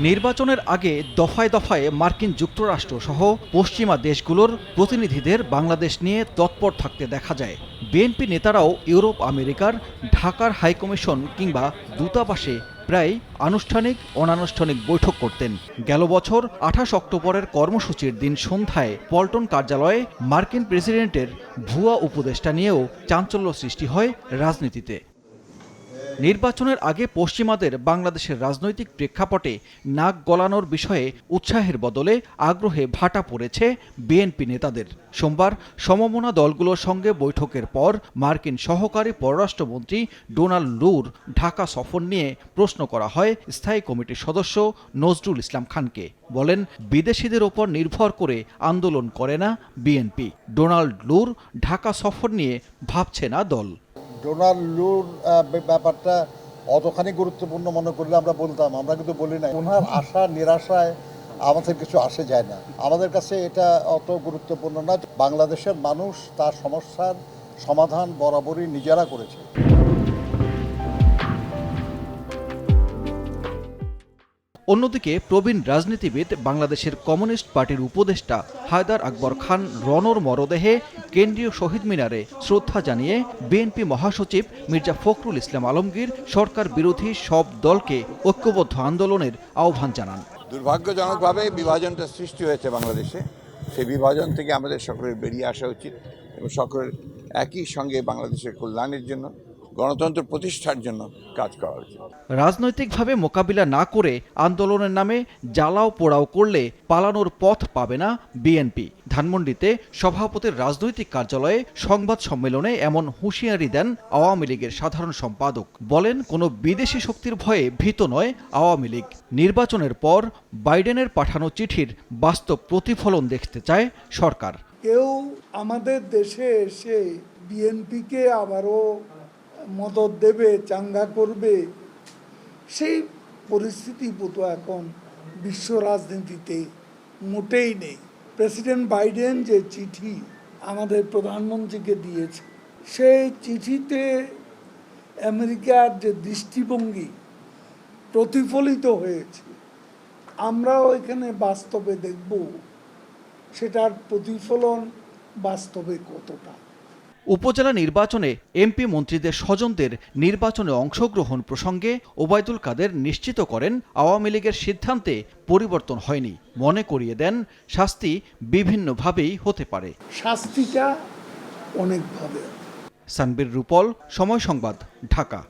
নির্বাচনের আগে দফায় দফায় মার্কিন যুক্তরাষ্ট্র সহ পশ্চিমা দেশগুলোর প্রতিনিধিদের বাংলাদেশ নিয়ে তৎপর থাকতে দেখা যায়। বিএনপি নেতারাও ইউরোপ আমেরিকার ঢাকার হাইকমিশন কিংবা দূতাবাসে প্রায় আনুষ্ঠানিক অনানুষ্ঠানিক বৈঠক করতেন। গেল বছর ২৮ অক্টোবরের কর্মসূচির দিন সন্ধ্যায় পল্টন কার্যালয়ে মার্কিন প্রেসিডেন্টের ভুয়া উপদেষ্টা নিয়েও চাঞ্চল্য সৃষ্টি হয় রাজনীতিতে। নির্বাচনের আগে পশ্চিমাদের বাংলাদেশের রাজনৈতিক প্রেক্ষাপটে নাক গলানোর বিষয়ে উৎসাহের বদলে আগ্রহে ভাটা পড়েছে বিএনপি নেতাদের। সোমবার সমমনা দলগুলোর সঙ্গে বৈঠকের পর মার্কিন সহকারী পররাষ্ট্রমন্ত্রী ডোনাল্ড লুর ঢাকা সফর নিয়ে প্রশ্ন করা হয় স্থায়ী কমিটির সদস্য নজরুল ইসলাম খানকে। বলেন, বিদেশিদের ওপর নির্ভর করে আন্দোলন করে না বিএনপি। ডোনাল্ড লুর ঢাকা সফর নিয়ে ভাবছে না দল। ডোনাল্ড লুর ব্যাপারটা অতখানি গুরুত্বপূর্ণ মনে করলে আমরা বলতাম, আমরা কিন্তু বলি না। ওনার আশা নিরাশায় আমাদের কিছু আসে যায় না। আমাদের কাছে এটা অত গুরুত্বপূর্ণ না। বাংলাদেশের মানুষ তার সমস্যার সমাধান বরাবরই নিজেরা করেছে। অন্যদিকে প্রবীণ রাজনীতিবিদ বাংলাদেশের কমিউনিস্ট পার্টির উপদেষ্টা হায়দার আকবর খান রণর মরদেহে কেন্দ্রীয় শহীদ মিনারে শ্রদ্ধা জানিয়ে বিএনপি মহাসচিব মির্জা ফখরুল ইসলাম আলমগীর সরকার বিরোধী সব দলকে ঐক্যবদ্ধ আন্দোলনের আহ্বান জানান। দুর্ভাগ্যজনকভাবে বিভাজনটা সৃষ্টি হয়েছে বাংলাদেশে। সেই বিভাজন থেকে আমাদের সকলের বেরিয়ে আসা উচিত এবং সকলের একই সঙ্গে বাংলাদেশের কল্যাণের জন্য, গণতন্ত্র প্রতিষ্ঠার জন্য কাজ করা উচিত। রাজনৈতিকভাবে মোকাবিলা না করে আন্দোলনের নামে জ্বালাও পোড়াও করলে পালানোর পথ পাবে না বিএনপি। ধানমন্ডিতে সভাপতির রাজনৈতিক কার্যালয়ে সংবাদ সম্মেলনে এমন হুঁশিয়ারি দেন আওয়ামী লীগের সাধারণ সম্পাদক। বলেন, কোনো বিদেশি শক্তির ভয়ে ভীত নয় আওয়ামী লীগ। নির্বাচনের পর বাইডেনের পাঠানো চিঠির বাস্তব প্রতিফলন দেখতে চায় সরকার। কেউ আমাদের দেশে এসে বিএনপিকে আবারও মদত দেবে, চাঙ্গা করবে, সেই পরিস্থিতি বোধ এখন বিশ্ব রাজনীতিতে মোটেই নেই। প্রেসিডেন্ট বাইডেন যে চিঠি আমাদের প্রধানমন্ত্রীকে দিয়েছে, সেই চিঠিতে আমেরিকার যে দৃষ্টিভঙ্গি প্রতিফলিত হয়েছে, আমরাও এখানে বাস্তবে দেখব সেটার প্রতিফলন বাস্তবে কতটা। উপজেলা নির্বাচনে এমপি মন্ত্রীদের স্বজনদের নির্বাচনে অংশগ্রহণ প্রসঙ্গে ওবায়দুল কাদের নিশ্চিত করেন, আওয়ামী লীগের সিদ্ধান্তে পরিবর্তন হয়নি। মনে করিয়ে দেন, শাস্তি বিভিন্নভাবেই হতে পারে। শাস্তিটা অনেকভাবে। সানবীর রুপল, সময় সংবাদ, ঢাকা।